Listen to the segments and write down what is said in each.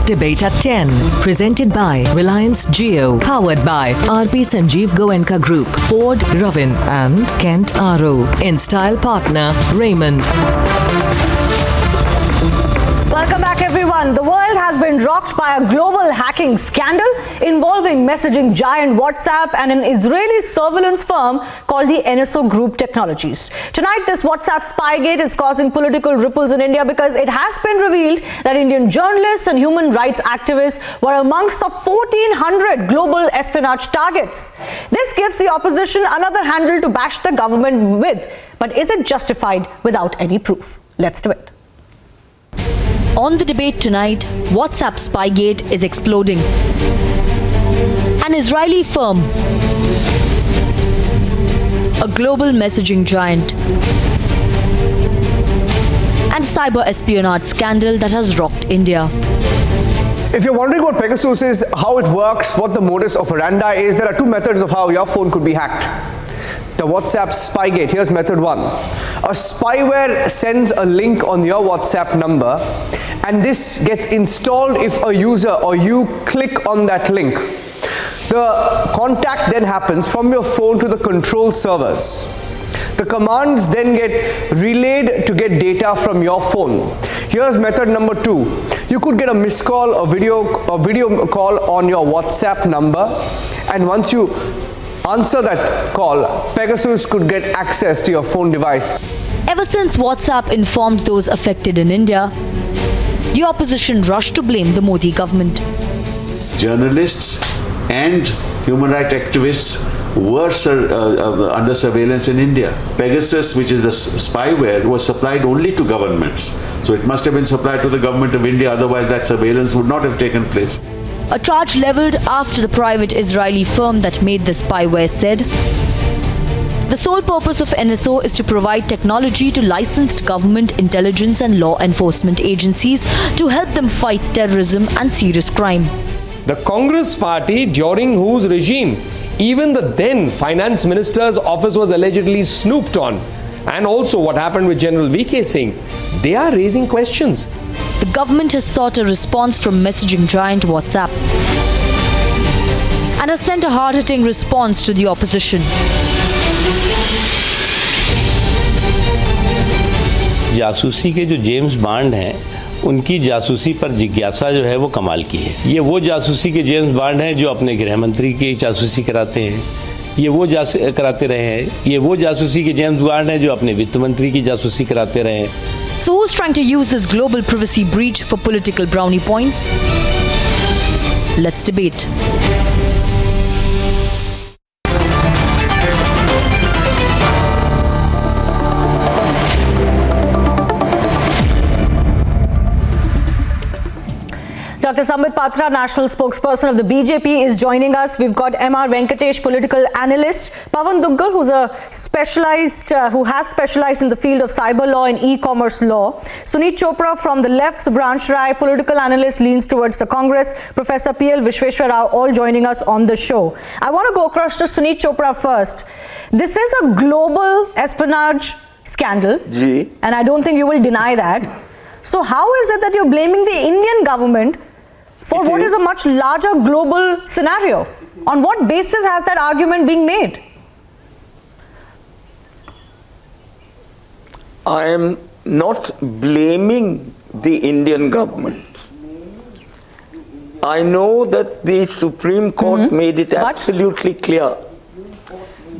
Debate at 10. Presented by Reliance Jio. Powered by RP Sanjeev Goenka Group, Ford Ravin and Kent RO. In style partner Raymond. Welcome back, everyone. The world has been rocked by a global hacking scandal involving messaging giant WhatsApp and an Israeli surveillance firm called the NSO Group Technologies. Tonight, this WhatsApp Spygate is causing political ripples in India because it has been revealed that Indian journalists and human rights activists were amongst the 1,400 global espionage targets. This gives the opposition another handle to bash the government with. But is it justified without any proof? Let's do it. On the debate tonight, WhatsApp Spygate is exploding. An Israeli firm, a global messaging giant, and cyber espionage scandal that has rocked India. If you're wondering what Pegasus is, how it works, what the modus operandi is, there are two methods of how your phone could be hacked. The WhatsApp Spygate. Here's method one. A spyware sends a link on your WhatsApp number, and this gets installed if a user or you click on that link. The contact then happens from your phone to the control servers. The commands then get relayed to get data from your phone. Here's method number two. You could get a missed call or video call on your WhatsApp number, and once you answer that call, Pegasus could get access to your phone device. Ever since WhatsApp informed those affected in India, the opposition rushed to blame the Modi government. Journalists and human rights activists were under surveillance in India. Pegasus, which is the spyware, was supplied only to governments. So it must have been supplied to the government of India, otherwise that surveillance would not have taken place. A charge leveled after the private Israeli firm that made the spyware said, the sole purpose of NSO is to provide technology to licensed government, intelligence and law enforcement agencies to help them fight terrorism and serious crime. The Congress party, during whose regime even the then finance minister's office was allegedly snooped on, and also what happened with General VK Singh, they are raising questions. The government has sought a response from messaging giant WhatsApp and has sent a hard-hitting response to the opposition. जासूसी के जो James bond हैं उनकी जासूसी पर जिज्ञासा जो है वो कमाल की है। ये वो जासूसी के जेम्स बॉन्ड हैं जो अपने गृह मंत्री की जासूसी कराते हैं, ये वो कराते रहे हैं, ये वो जासूसी के जेम्स बॉन्ड हैं जो अपने वित्त मंत्री की जासूसी कराते रहे हैं। So who's trying to use this global privacy breach for political brownie points? Let's debate. Dr. Sambit Patra, national spokesperson of the BJP, is joining us. We've got M.R. Venkatesh, political analyst, Pawan Duggal, who has specialized in the field of cyber law and e-commerce law, Suneet Chopra from the left, Subransh Rai, political analyst, leans towards the Congress, Professor P.L. Vishweshwar Rao, all joining us on the show. I want to go across to Suneet Chopra first. This is a global espionage scandal, and I don't think you will deny that. So how is it that you're blaming the Indian government for what is a much larger global scenario? On what basis has that argument being made? I am not blaming the Indian government. I know that the Supreme Court made it absolutely clear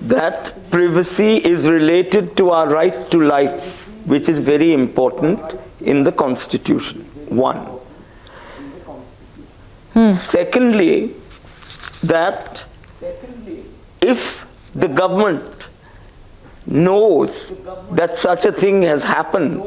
that privacy is related to our right to life, which is very important in the Constitution. One. Secondly, that if the government knows that such a thing has happened,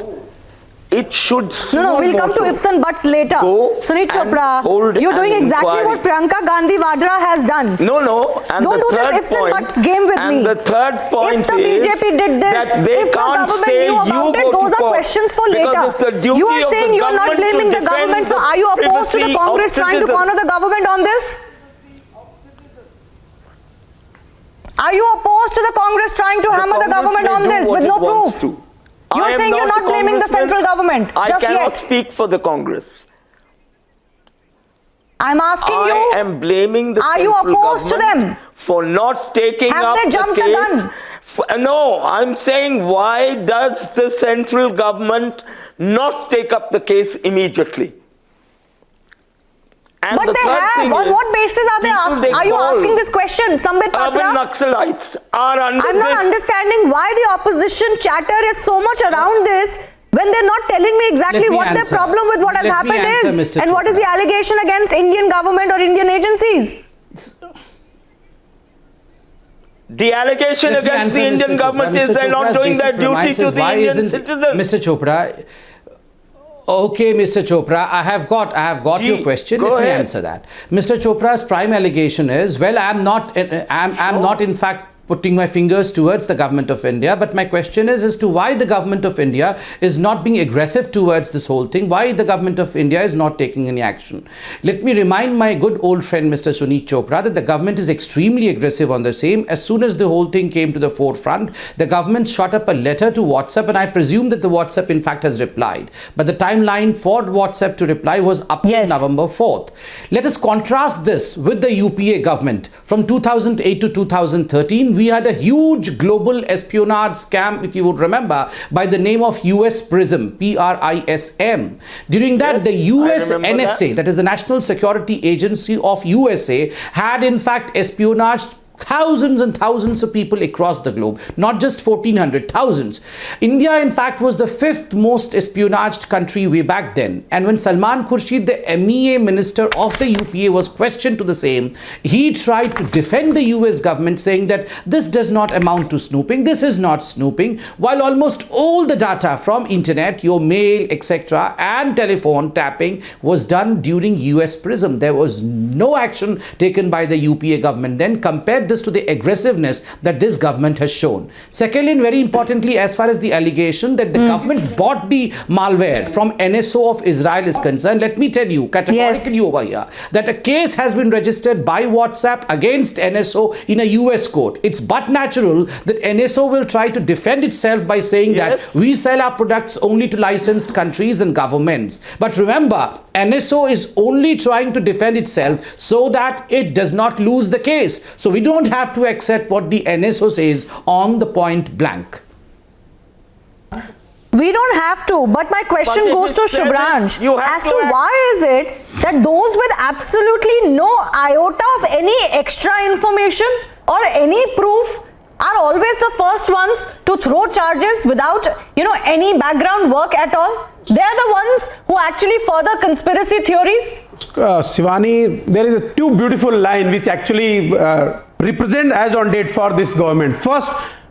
it should we'll come to ifs and buts later. Suneet Chopra, you're doing exactly what Priyanka Gandhi Vadra has done. And don't do this ifs and buts game with me. And the third point if the BJP did this, that they if can't the government say knew about it, those are questions for later. You are saying you're not blaming the government, so are you opposed to the Congress trying to corner the government on this? Are you opposed to the Congress trying to hammer the government on this with no proof? You're saying you're not blaming the central government I cannot speak for the Congress. I'm asking you. I am blaming the Are you central opposed to government them? for not taking Have up they the jumped the case. gun? No, I'm saying, why does the central government not take up the case immediately? And But the they third have. thing On is, what basis are they people asking? Are you call asking this question, Sambit urban Patra? Naxalites are under I'm not this. understanding why the opposition chatter is so much around this when they're not telling me exactly Let me what their answer. problem with what has Let me happened answer, is. Mr. And what is Chopra. the allegation against Indian government or Indian agencies? The allegation Let me against the answer Indian Mr. government Chopra. is Mr. they're not Chopra's doing their basic duty premise to is the why Indian isn't- citizens. Mr. Chopra, okay, Mr. Chopra, I have got your question. go Let me ahead. answer that. Mr. Chopra's prime allegation is, well, I'm not in fact putting my fingers towards the government of India, but my question is as to why the government of India is not being aggressive towards this whole thing, why the government of India is not taking any action. Let me remind my good old friend Mr. Suneet Chopra that the government is extremely aggressive on the same. As soon as the whole thing came to the forefront, the government shot up a letter to WhatsApp, and I presume that the WhatsApp in fact has replied. But the timeline for WhatsApp to reply was up to November 4th. Let us contrast this with the UPA government. From 2008 to 2013, we had a huge global espionage scam, if you would remember, by the name of US PRISM, PRISM. During that, the US NSA, that is the National Security Agency of USA, had in fact espionaged thousands and thousands of people across the globe, not just 1,400, thousands. India, in fact, was the 5th most espionaged country way back then. And when Salman Khurshid, the MEA minister of the UPA, was questioned to the same, he tried to defend the US government, saying that this does not amount to snooping, this is not snooping, while almost all the data from internet, your mail, etc., and telephone tapping was done during US PRISM. There was no action taken by the UPA government then. Compared this to the aggressiveness that this government has shown. Secondly, and very importantly, as far as the allegation that the government bought the malware from NSO of Israel is concerned, let me tell you categorically over here that a case has been registered by WhatsApp against NSO in a US court. It's but natural that NSO will try to defend itself by saying that we sell our products only to licensed countries and governments. But remember, NSO is only trying to defend itself so that it does not lose the case. So we don't have to accept what the NSO says on the point blank. We don't have to, but my question goes to Shubhransh as to why is it that those with absolutely no iota of any extra information or any proof are always the first ones to throw charges without, any background work at all? They're the ones who actually further conspiracy theories. Shivani, there is a two beautiful line which actually represent as on date for this government. First,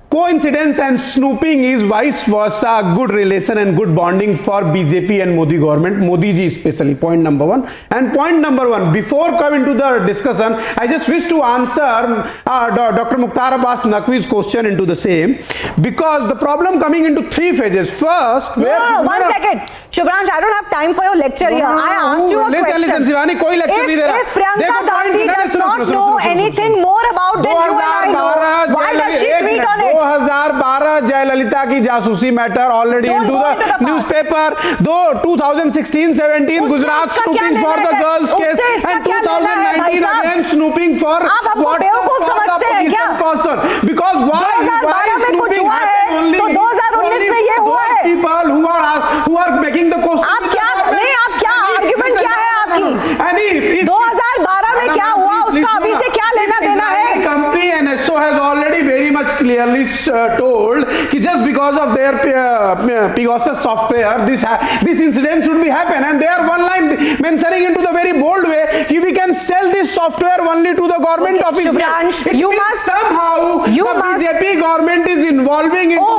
coincidence and snooping is vice versa, good relation and good bonding for BJP and Modi government, Modi ji especially, point number one. And point number one, before coming to the discussion, I just wish to answer Dr. Mukhtar Abbas Naqvi's question into the same, because the problem coming into three phases. First, one second. Shubhransh, I don't have time for your lecture here. I asked you a question. Listen, Shivani, koi lecture nahi de raha. If Priyanka Gandhi does not know anything more about it, you and I know, why does she tweet on it? 2012 Jayalalitha ki jasusi matter already into the newspaper. Though 2016-17 Gujarat snooping for the girls case and 2019 again snooping for what the opposition person. Because why snooping happened only those people who are making the question. आप क्या argument क्या है आपकी? 2012 में क्या हुआ उसका अभी से क्या लेना देना है? Company NSO has already very much clearly told that just because of their Pegasus software, this incident should be happen, and they are one line mentioning into the very bold way we can sell this software only to the government of Israel. You must somehow BJP government is involving into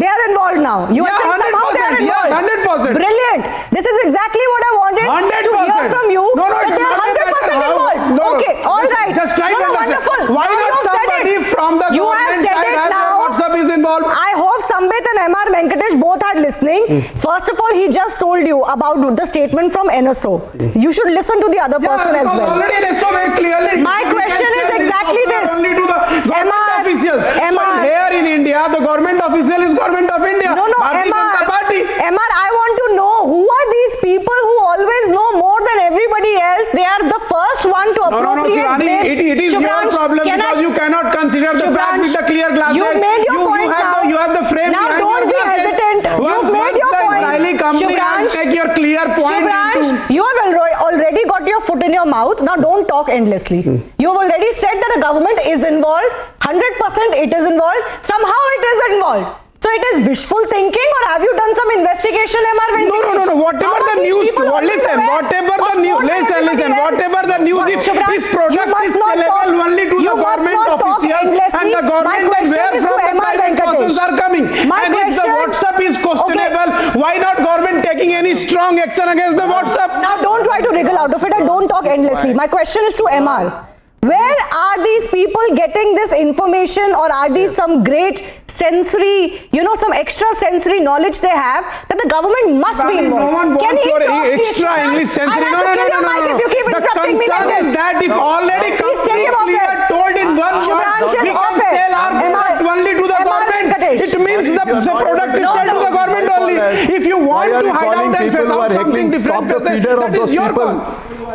they are involved now. You are saying somehow they are involved. 100%. Brilliant. This is exactly what I wanted 100%. to hear from you. No, that it's they are 100% involved. Okay, all right. Just try to understand. Wonderful. Why not somebody from the government side WhatsApp is involved? I hope Sambit and MR Venkatesh both are listening. First of all, he just told you about the statement from NSO. You should listen to the other person as well. Already NSO very clearly. My question is exactly this. Only to the government officials. So here in India, the government official is government of India. No, MR, I want to know who are these people who always know more than everybody else. They are the mouth. Now don't talk endlessly. You've already said that the government is involved. 100% it is involved. Somehow it is involved. So it is wishful thinking, or have you done some investigation, MR Venkatesh? No. Whatever the news, listen, whatever the news, if product is sellable only to the government officials and the government where from the private persons are coming. And if the WhatsApp is questionable, why not government taking any strong action against the WhatsApp? Now don't try to wriggle out of it and don't talk endlessly. My question is to MR. Where are these people getting this information, or are these some great sensory, some extra sensory knowledge they have that the government must be involved? No one wants your extra English sensory. No. The concern is that if already completely told in one word, we can sell our product only to the government. It means the product is sold to the government only. If you want to hide out and face out something different, that is your call.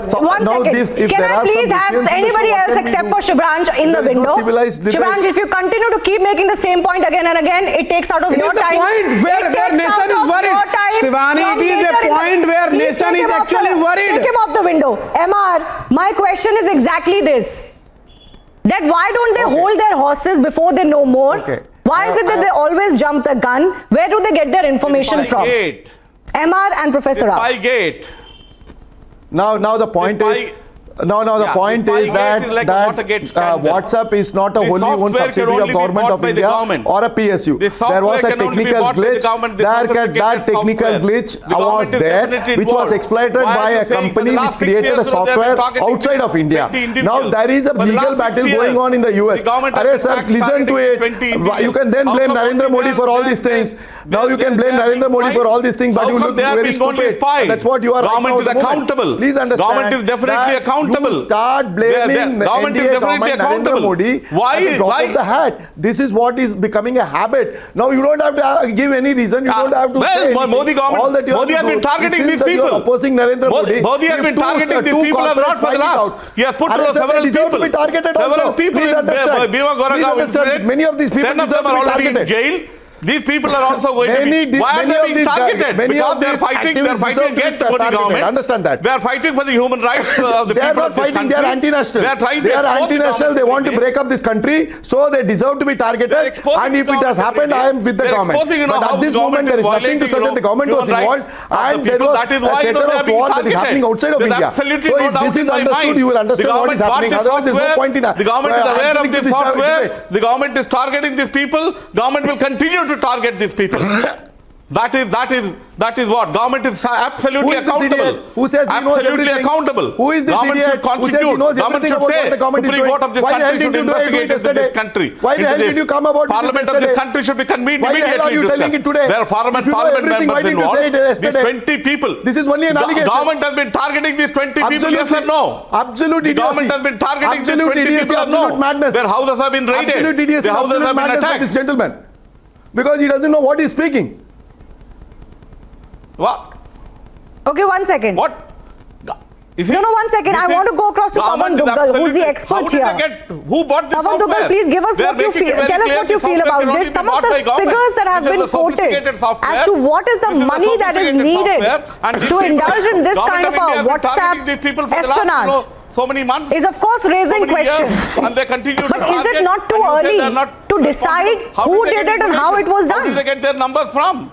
One second. Can I please have anybody else except for Shubhranj in the window? Shubhranj, if you continue to keep making the same point again and again, it takes out of your time. It is the point where nation is worried. Shivani, it is a point where nation is actually worried. Take him off the window. MR, my question is exactly this. That why don't they hold their horses before they know more? Why is it that they always jump the gun? Where do they get their information from? MR and Professor Rao. Spygate. Now the point is. The point is that WhatsApp is not a wholly owned subsidiary of Government of India or a PSU. There was a technical glitch. That technical glitch was there, which was exploited by a company which created a software outside of India. Now there is a legal battle going on in the US. Arey sir, listen to it. You can then blame Narendra Modi for all these things. Now you can blame Narendra Modi for all these things, but you look very stupid. That's what you are. Government is accountable. Please understand. Government is definitely accountable. You start blaming NDA government Narendra Modi at the drop of the hat. This is what is becoming a habit. Now you don't have to give any reason. You don't have to say Modi government. Modi has been targeting these people. Opposing Narendra Modi. Modi has been targeting these people and not for the last. He has put several people. To be targeted several people in Bhima incident. Many of these people 10 of them are already in jail. These people are also going to be. Why are they being targeted? Because they are fighting against the Modi government. Understand that. They are fighting for the human rights of the people. They are not fighting. They are anti-national. They are anti-national. They want to break up this country, so they deserve to be targeted. And if it has happened, I am with the government. But at this moment, there is nothing to say that the government was involved, and there was a theater of war that is happening outside of India. So if this is understood, you will understand what is happening. Otherwise, there is no point in. The government is aware of this software. The government is targeting these people. Government will continue to target these people. That is what government is absolutely accountable. Who says he knows everything? Accountable. Who is this government idiot? should constitute. Who says he knows Government everything should about say what the government is Supreme doing? Court of this Why the hell country did should you do investigate yesterday? this country. Why the hell did you come about Parliament of this country should be convened immediately. Why are you telling it today? There are Parliament members involved. These 20 people. This is only an allegation. Government has been targeting these 20 people. Yes or no? Absolute idiocy. Government has been targeting these 20 people. Absolute madness. Their houses have been raided. Absolute idiocy. Their houses have been attacked. This gentleman, because he doesn't know what he's speaking. What? Okay, 1 second. What? No, 1 second. I want to go across to Pavan Duggal, who's the expert here. Who bought this Pavan Duggal, please give us what you feel. Tell us what you feel about this. Some of the figures that have been quoted as to what is the money that is needed to indulge in this kind of a WhatsApp espionage. So many months is of course raising questions. And they continue but is it not too early to decide who did it and how it was done? How did they get their numbers from?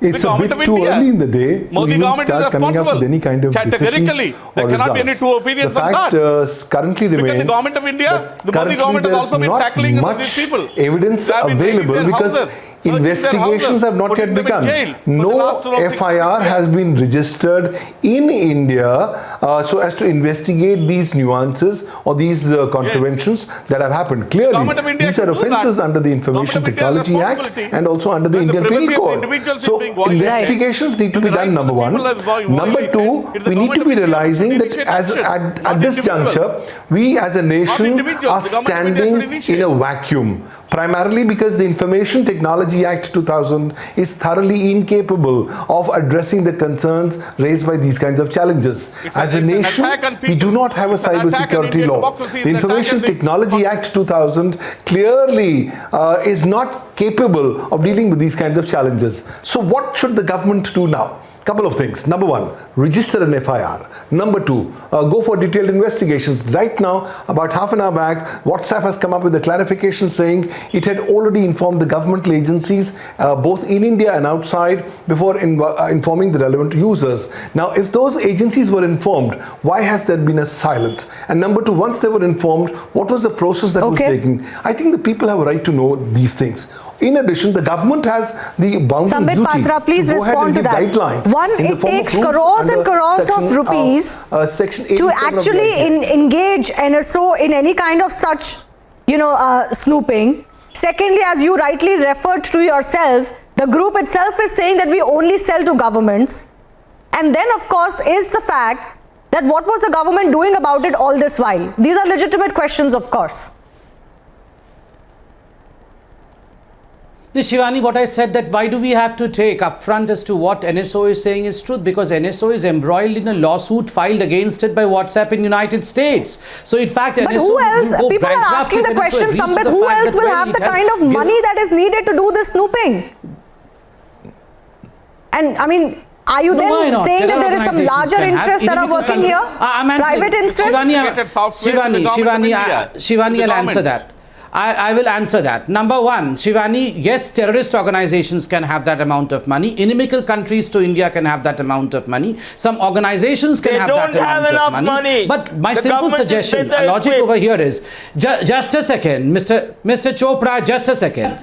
It's a bit too early in the day to even start coming up with any kind of decisions there cannot be any two opinions on that. The fact currently remains because the government of India, the Modi government has also been tackling these people. Evidence available because investigations have not yet begun. No FIR has been registered in India so as to investigate these nuances or these contraventions that have happened. Clearly, these are offences under the Information Technology Act and also under the Indian Penal Code. So, investigations need to be done, number one. Number two, we need to be realizing that at this juncture, we as a nation are standing in a vacuum. Primarily because the Information Technology Act 2000 is thoroughly incapable of addressing the concerns raised by these kinds of challenges. As a nation, we do not have a cybersecurity law. The Information Technology Act 2000 clearly is not capable of dealing with these kinds of challenges. So what should the government do now? Couple of things. Number one, register an FIR. Number two, go for detailed investigations. Right now, about half an hour back, WhatsApp has come up with a clarification saying it had already informed the governmental agencies, both in India and outside, before informing the relevant users. Now, if those agencies were informed, why has there been a silence? And number two, once they were informed, what was the process that was taken? I think the people have a right to know these things. In addition, the government has the bounden duty Patra, please to go ahead and give guidelines. One, it takes crores and crores of rupees to actually engage NSO in any kind of such, snooping. Secondly, as you rightly referred to yourself, the group itself is saying that we only sell to governments. And then, of course, is the fact that what was the government doing about it all this while? These are legitimate questions, of course. Shivani, what I said, that why do we have to take upfront as to what NSO is saying is truth? Because NSO is embroiled in a lawsuit filed against it by WhatsApp in United States. So in fact, but NSO who else? People are asking the question, Sambit, who else will have the kind of money that is needed to do this snooping? And I mean, are you then saying that there is some larger interests that are working here? Private interests? Shivani, I'll answer that. I will answer that. Number one, Shivani, yes, terrorist organizations can have that amount of money. Inimical countries to India can have that amount of money. Some organizations can have that amount of money. But my simple suggestion, logic over here is, just a second, Mr. Chopra, just a second.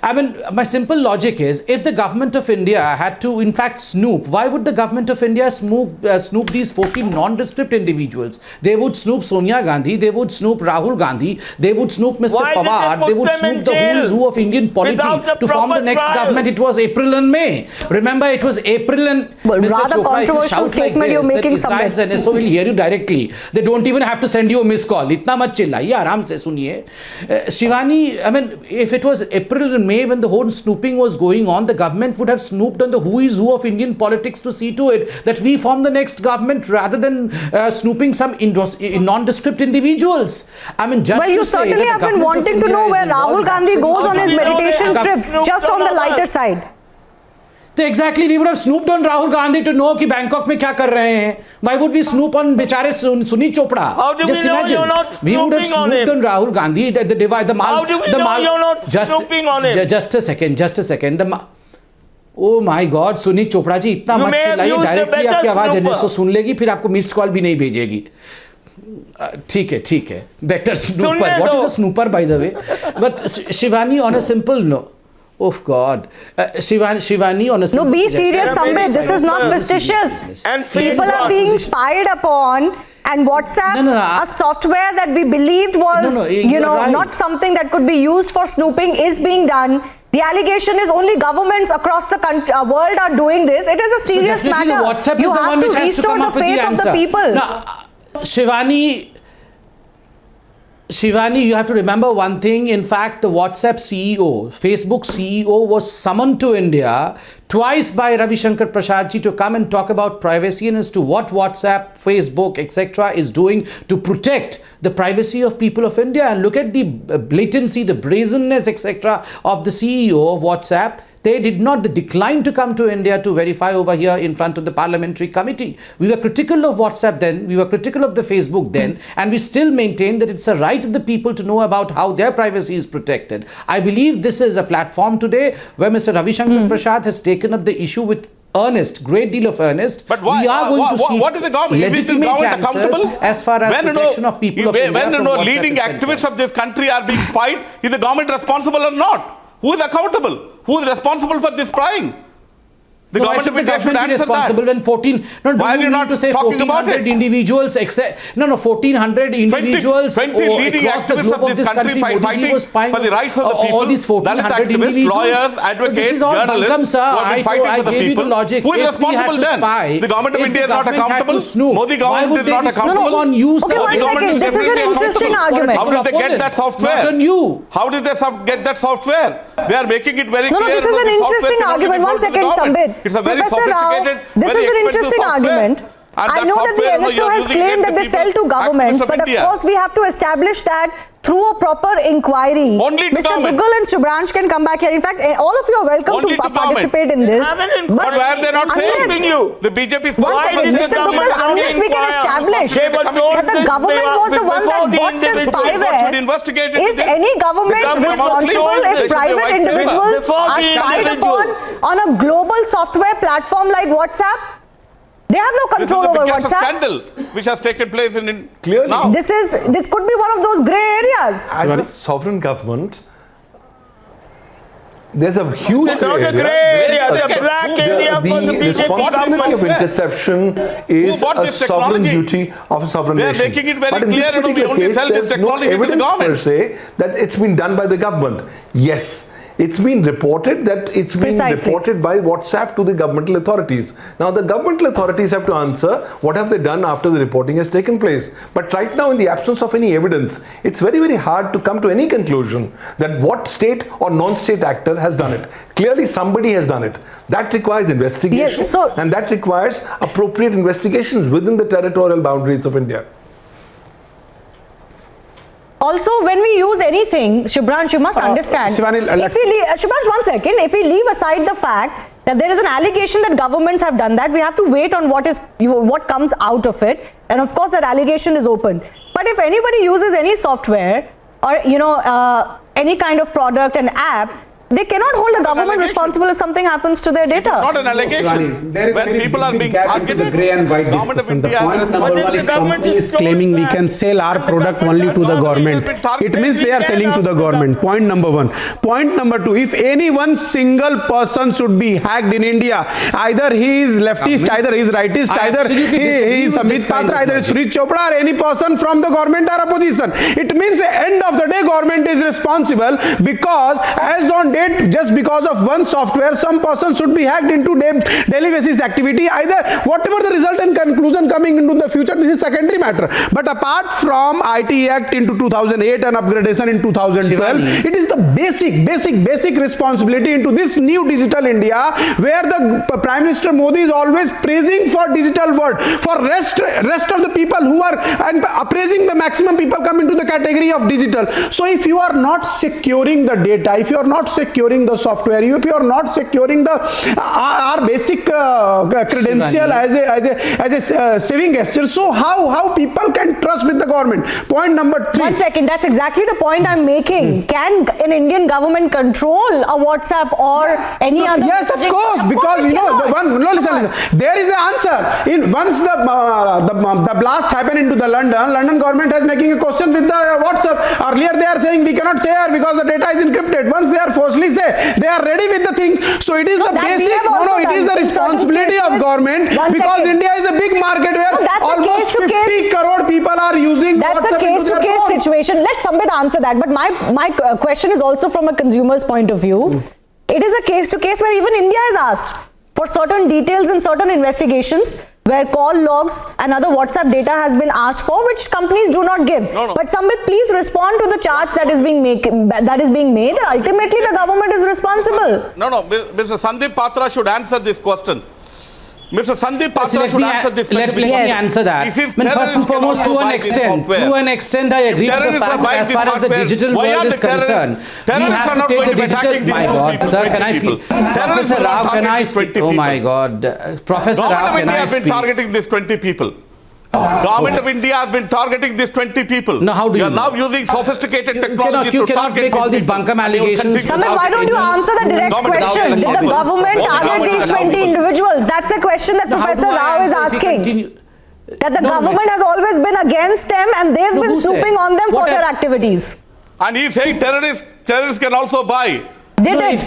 I mean, my simple logic is, if the government of India had to, in fact, snoop, why would the government of India snoop these 14 nondescript individuals? They would snoop Sonia Gandhi, they would snoop Rahul Gandhi, they would snoop Mr. Pawar, they would snoop the who is who of Indian polity to form the next government. It was April and May. Remember, it was April and Mr. Chopra, if you shout like this, that Israel's NSO will hear you directly. They don't even have to send you a missed call. Itna mat chillaiye, aaram se suniye. Shivani, I mean, if it was April and May when the whole snooping was going on, the government would have snooped on the who is who of Indian politics to see to it that we form the next government rather than snooping some nondescript individuals. I mean, just to say that have been wanting to know where Rahul Gandhi goes on his meditation trips, just on the lighter side. So exactly, we would have snooped on Rahul Gandhi to know कि Bangkok में क्या कर रहे हैं. Why would we snoop on बेचारे Sunit Chopra? How do just we know imagine. You're not we would have snooped on Rahul Gandhi. How do we know you're not snooping on him? Just a second. Oh my God, Sunit Chopra जी इतना मत चिल्लाइए. Directly आपकी आवाज NSO सुन लेगी, फिर आपको missed call भी नहीं भेजेगी. ठीक है. Better snooper. What is a snooper, by the way? But Shivani, on a simple note. Oh God, Shivani, on a simple. No, be serious, Sambit. This is not fictitious. And people are being spied upon. And WhatsApp, a software that we believed was, not something that could be used for snooping, is being done. The allegation is only governments across the world are doing this. It is a serious matter. WhatsApp you is the have one which to has to come restore up the with the faith of answer. the people. Now, Shivani, you have to remember one thing. In fact, the WhatsApp CEO, Facebook CEO was summoned to India twice by Ravi Shankar Prasad ji to come and talk about privacy and as to what WhatsApp, Facebook, etc. is doing to protect the privacy of people of India. And look at the blatancy, the brazenness, etc. of the CEO of WhatsApp. They did not decline to come to India to verify over here in front of the parliamentary committee. We were critical of WhatsApp then, we were critical of the Facebook then, and we still maintain that it's a right of the people to know about how their privacy is protected. I believe this is a platform today where Mr. Ravi Shankar Prasad has taken up the issue with great deal of earnest. But why? We are going to see what is the government? legitimate accountable as far as protection of people of India. When leading activists of this country are being spied, is the government responsible or not? Who is accountable? Who is responsible for this spying? The government of India should answer responsible that. When 14, why are you not to say talking about it? Individuals, 1400 individuals 20 leading activists of this country fighting for the rights of the people. All these 1400 individuals, lawyers, advocates, journalists who have been fighting for the people. Who is responsible then? The government of India is not accountable. Modi government is not accountable. Okay, one second. This is an interesting argument. How did they get that software? How did they get that software? They are making it very clear. No, this is an interesting argument. One second, Sambit. It's a very Professor sophisticated, Rao, this is an interesting argument. I know that the NSO has claimed that they sell to governments, but of course we have to establish that through a proper inquiry. Mr. Duggal and Shubhransh can come back here. In fact, all of you are welcome to participate in this. But why are they not saying you? The BJP Mr. Duggal, unless we can establish that the government was the one that bought the spyware, is any government responsible if private individuals are spied upon on a global software platform like WhatsApp? They have no control over WhatsApp. This is the scandal which has taken place in clearly now. This could be one of those grey areas. As a sovereign government, there's a huge grey area. There's a black area for the responsibility of interception is a sovereign duty of a sovereign nation. They're making it very but in clear this particular case, there's no evidence per se that it's been done by the government. Yes. It's been reported that it's been reported by WhatsApp to the governmental authorities. Now the governmental authorities have to answer what have they done after the reporting has taken place. But right now, in the absence of any evidence, it's very, very hard to come to any conclusion that what state or non-state actor has done it. Clearly somebody has done it. That requires investigation, and that requires appropriate investigations within the territorial boundaries of India. Also, when we use anything, Shubhransh, you must understand. Shubhransh, one second. If we leave aside the fact that there is an allegation that governments have done that, we have to wait on what comes out of it. And of course, that allegation is open. But if anybody uses any software or any kind of product, an app, they cannot hold the government responsible if something happens to their data. Not an allegation. When people are being targeted, the grey and white discussion. The point number one, if company is claiming we can sell our product only to the government, it means they are selling to the government. Point number one. Point number two, if any one single person should be hacked in India, either he is leftist, either he is rightist, either he is Samit Patra, either Sri Chopra, or any person from the government or opposition. It means at the end of the day, government is responsible, because as on just because of one software, some person should be hacked into daily basis activity. Either whatever the result and conclusion coming into the future, this is secondary matter. But apart from IT Act into 2008 and upgradation in 2012, it is the basic responsibility into this new digital India, where the Prime Minister Modi is always praising for digital world. For rest of the people who are appraising, the maximum people come into the category of digital. So if you are not securing the data, if you are not securing the software, if you are not securing the our basic credential as a saving gesture, so how people can trust with the government? Point number 3. 1 second, that's exactly the point I'm making. Can an Indian government control a WhatsApp or any other? Yes, of course, because listen, there is an answer. Once the blast happened into the London government is making a question with the WhatsApp. Earlier they are saying we cannot share because the data is encrypted. Once they are forcefully say they are ready with the thing, so it is the basic. It is the responsibility of government, because India is a big market where almost 50 crore people are using. That's a case-to-case situation. Let Sambit answer that. But my question is also from a consumer's point of view. It is a case-to-case where even India is asked for certain details in certain investigations, where call logs and other WhatsApp data has been asked for, which companies do not give. But Sambit, please respond to the charge that is being made. That ultimately the government is responsible. Mr. Sandeep Patra should answer this question. Mr. Sandeep Patra should answer this question. Let me answer that. First and foremost, to an extent, I agree with the fact that as far as the digital world is concerned, we have to take the digital. My God, sir, can I speak? Professor Rao, can I speak? Oh my God, Professor Rao, can I speak? Government of India has been targeting these 20 people. Government of India has been targeting these 20 people. Now, how do you are now using sophisticated technology to cannot make all these buncombe allegations. Sambit, why don't you answer the direct question? Did the government target these 20 individuals? That's the question that Professor Rao is asking. That the government has always been against them and they've been snooping on them for their activities. And he's saying terrorists can also buy. If in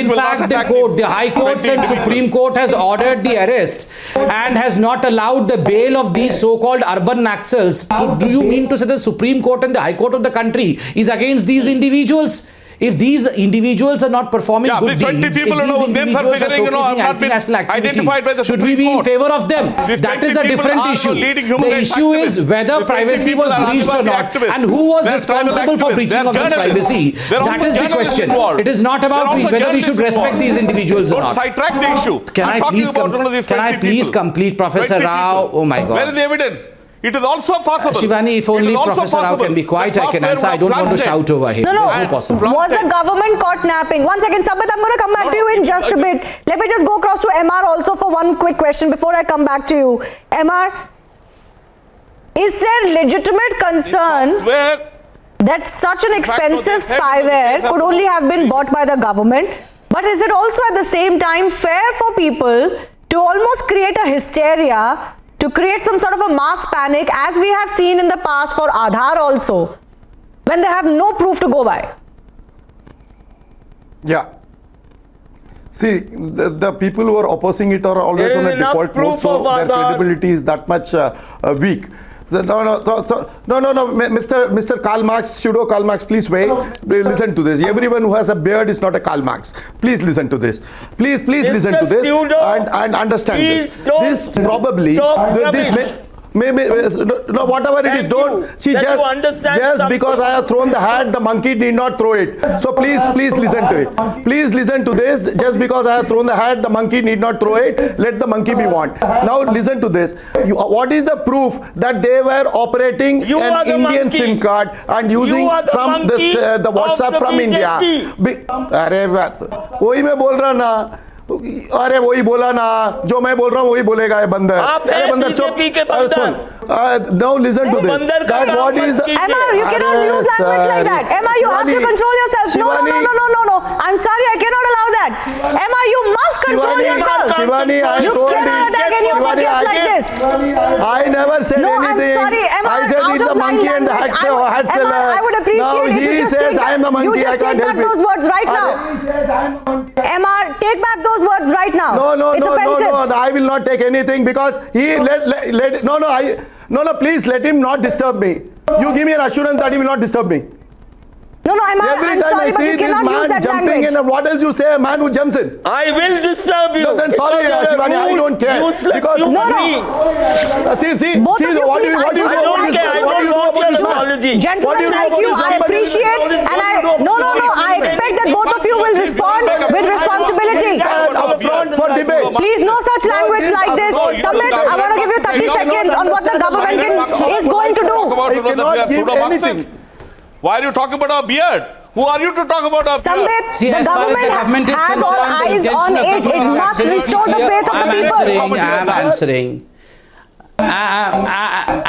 fact the High Court and Supreme Court has ordered the arrest and has not allowed the bail of these so-called urban Naxals, do you mean to say the Supreme Court and the High Court of the country is against these individuals? If these individuals are not performing good these 20 deeds, people if these individuals are showcasing anti-national activities, should we be in favor of them? That is a different issue. The issue is whether privacy was breached or not, and who was responsible for breaching of this privacy. That is the question. It is not about whether we should respect these individuals or not. Don't sidetrack the issue. Can I please complete, Professor Rao? Oh my God. Where is the evidence? It is also possible. Shivani, if only Professor Rao can be quiet, I can answer. I don't want to shout over here. No. It's possible. Was the government caught napping? One second, Sabit, I'm going to come back to you in just a bit. Let me just go across to MR also for one quick question before I come back to you. MR, is there legitimate concern that such an expensive spyware could only have been bought by the government? But is it also at the same time fair for people to almost create a hysteria, to create some sort of a mass panic, as we have seen in the past for Aadhaar also, when they have no proof to go by? Yeah. See, the people who are opposing it are always on a default mode, so their credibility is that much weak. No, Mr. Karl Marx, pseudo Karl Marx, please wait. Listen to this. Everyone who has a beard is not a Karl Marx. Please listen to this. Please listen to this and understand this. This probably, whatever it is, don't see, just because I have thrown the hat, the monkey did not throw it. So please listen to it. Please listen to this. Just because I have thrown the hat, the monkey need not throw it. Let the monkey be warned. Now listen to this. What is the proof that they were operating an Indian SIM card and using from the WhatsApp from India? वही मैं बोल रहा ना. अरे वही बोला ना, जो मैं बोल रहा हूँ वही बोलेगा ये बंदर. अरे बंदर चुप. Now listen to this. That what is the Emma, you cannot use language like that. Emma, you have to control yourself. No. I'm sorry, I cannot allow that. Emma, you must control yourself. Shivani, you cannot attack any of our guests like this. I never said anything. I'm sorry, Emma, I said it's the monkey and the hat seller. Emma, I would appreciate if you just take back those words right now. Emma, take back those words right now. No, it's offensive. No, I will not take anything because he please let him not disturb me. You give me an assurance that he will not disturb me. No, I'm sorry, but you cannot use that language. In, what else you say, a man who jumps in? I will disturb you. No, then sorry, Shivani, I don't care. Because see, what do you know about this man? Gentlemen like you, I appreciate, and I expect that both of you will respond with responsibility. For debate. Please, no such language like this. Samit, I want to give you 30 seconds on what the government is going to do. He cannot give anything. Why are you talking about our beard? Who are you to talk about our beard? Samit, the government has all eyes on it. It must restore the faith of the people.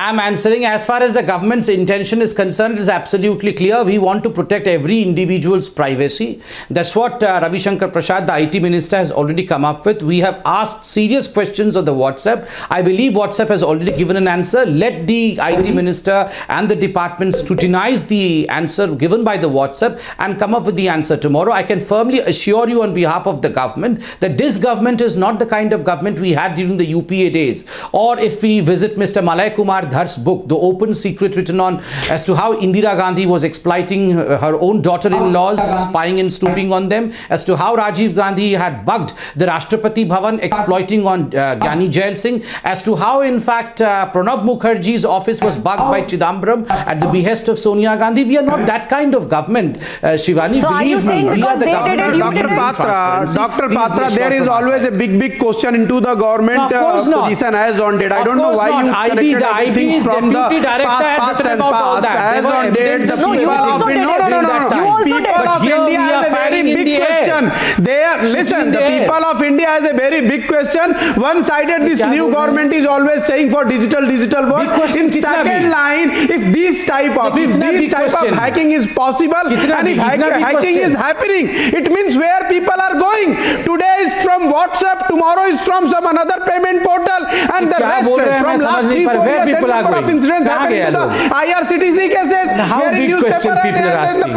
I'm answering. As far as the government's intention is concerned, it is absolutely clear. We want to protect every individual's privacy. That's what Ravi Shankar Prasad, the IT minister, has already come up with. We have asked serious questions of the WhatsApp. I believe WhatsApp has already given an answer. Let the IT minister and the department scrutinize the answer given by the WhatsApp and come up with the answer tomorrow. I can firmly assure you on behalf of the government that this government is not the kind of government we had during the UPA days. Or if we visit Mr. Malay Kumar Dhar's book, The Open Secret, written on as to how Indira Gandhi was exploiting her own daughter-in-laws, spying and snooping on them, as to how Rajiv Gandhi had bugged the Rashtrapati Bhavan, exploiting on Gyani Jail Singh, as to how in fact Pranab Mukherjee's office was bugged by Chidambaram at the behest of Sonia Gandhi. We are not that kind of government, Shivani. So believe me, we are the government. Dr. Patra, there is always a big question into the government position as on date. I don't know why you connected everything from the past and past. As on date, the people of India has a very big question. Listen, the people of India has a very big question. One-sided, this new government is always saying for digital work. In second line, if this type of hacking is possible and if hacking is happening, it means where people are going. Today is from WhatsApp, tomorrow is from some another payment portal, and the rest from last 3-4 years number of incidents happening to the IRCTC cases. How big question people are asking?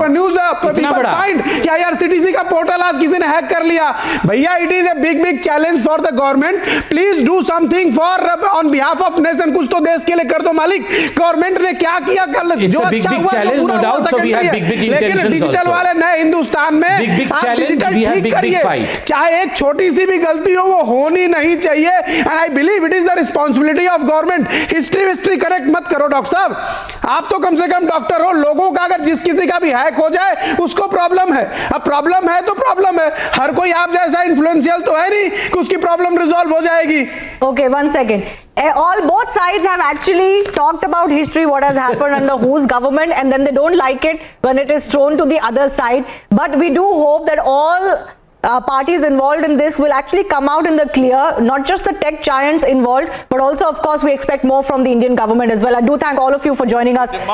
People find कि IRCTC का portal आज किसी ने hack कर लिया. भैया, it is a big challenge for the government. Please do something for on behalf of nation. कुछ तो देश के लिए कर दो मालिक. Government ने क्या किया कर लो. जो अच्छा हुआ तो पूरा हुआ secondary है. लेकिन डिजिटल वाले नए हिंदुस्तान में big challenge, we have big fight. चाहे एक छोटी सी भी गलती हो वो होनी नहीं चाहिए. And I believe it is the responsibility of government. History correct मत करो डॉक्टर साहब. आप तो कम से कम डॉक्टर हो. लोगों का अगर जिस किसी का भी हैक हो जाए उसको प्रॉब्लम है. अब प्रॉब्लम है तो प्रॉब्लम है. हर कोई आप जैसा इन्फ्लुएंशियल तो है नहीं कि उसकी प्रॉब्लम रिजॉल्व हो जाएगी. Okay, 1 second. Both sides have actually talked about history, what has happened under whose government, and then they don't like it when it is thrown to the other side. But we do hope that all parties involved in this will actually come out in the clear, not just the tech giants involved, but also, of course, we expect more from the Indian government as well. I do thank all of you for joining us.